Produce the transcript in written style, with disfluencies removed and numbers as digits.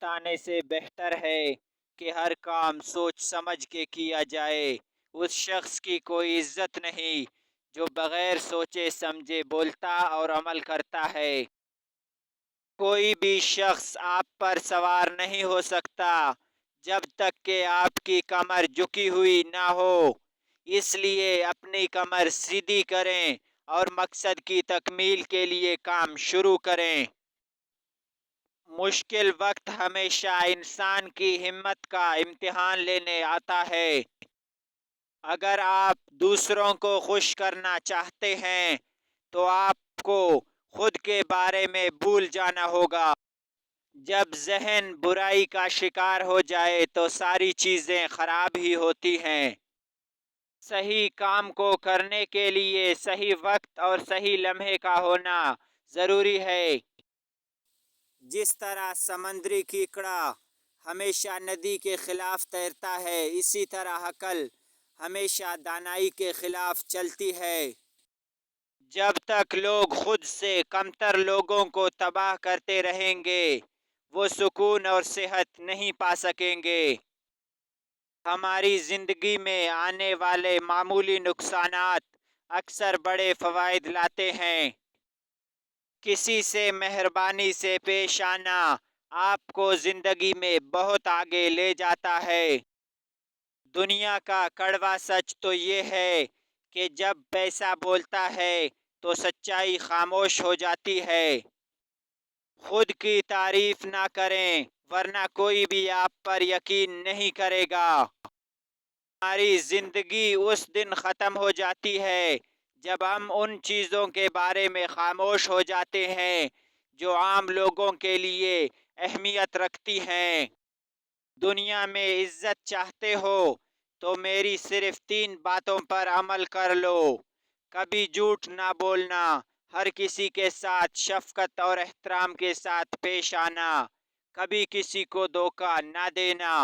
بتانے سے بہتر ہے کہ ہر کام سوچ سمجھ کے کیا جائے۔ اس شخص کی کوئی عزت نہیں جو بغیر سوچے سمجھے بولتا اور عمل کرتا ہے۔ کوئی بھی شخص آپ پر سوار نہیں ہو سکتا جب تک کہ آپ کی کمر جھکی ہوئی نہ ہو۔ اس لیے اپنی کمر سیدھی کریں اور مقصد کی تکمیل کے لیے کام شروع کریں۔ مشکل وقت ہمیشہ انسان کی ہمت کا امتحان لینے آتا ہے۔ اگر آپ دوسروں کو خوش کرنا چاہتے ہیں تو آپ کو خود کے بارے میں بھول جانا ہوگا۔ جب ذہن برائی کا شکار ہو جائے تو ساری چیزیں خراب ہی ہوتی ہیں۔ صحیح کام کو کرنے کے لیے صحیح وقت اور صحیح لمحے کا ہونا ضروری ہے۔ جس طرح سمندری کیکڑا ہمیشہ ندی کے خلاف تیرتا ہے، اسی طرح عقل ہمیشہ دانائی کے خلاف چلتی ہے۔ جب تک لوگ خود سے کمتر لوگوں کو تباہ کرتے رہیں گے، وہ سکون اور صحت نہیں پا سکیں گے۔ ہماری زندگی میں آنے والے معمولی نقصانات اکثر بڑے فوائد لاتے ہیں۔ کسی سے مہربانی سے پیش آنا آپ کو زندگی میں بہت آگے لے جاتا ہے۔ دنیا کا کڑوا سچ تو یہ ہے کہ جب پیسہ بولتا ہے تو سچائی خاموش ہو جاتی ہے۔ خود کی تعریف نہ کریں ورنہ کوئی بھی آپ پر یقین نہیں کرے گا۔ ہماری زندگی اس دن ختم ہو جاتی ہے جب ہم ان چیزوں کے بارے میں خاموش ہو جاتے ہیں جو عام لوگوں کے لیے اہمیت رکھتی ہیں۔ دنیا میں عزت چاہتے ہو تو میری صرف 3 باتوں پر عمل کر لو۔ کبھی جھوٹ نہ بولنا، ہر کسی کے ساتھ شفقت اور احترام کے ساتھ پیش آنا، کبھی کسی کو دھوکہ نہ دینا۔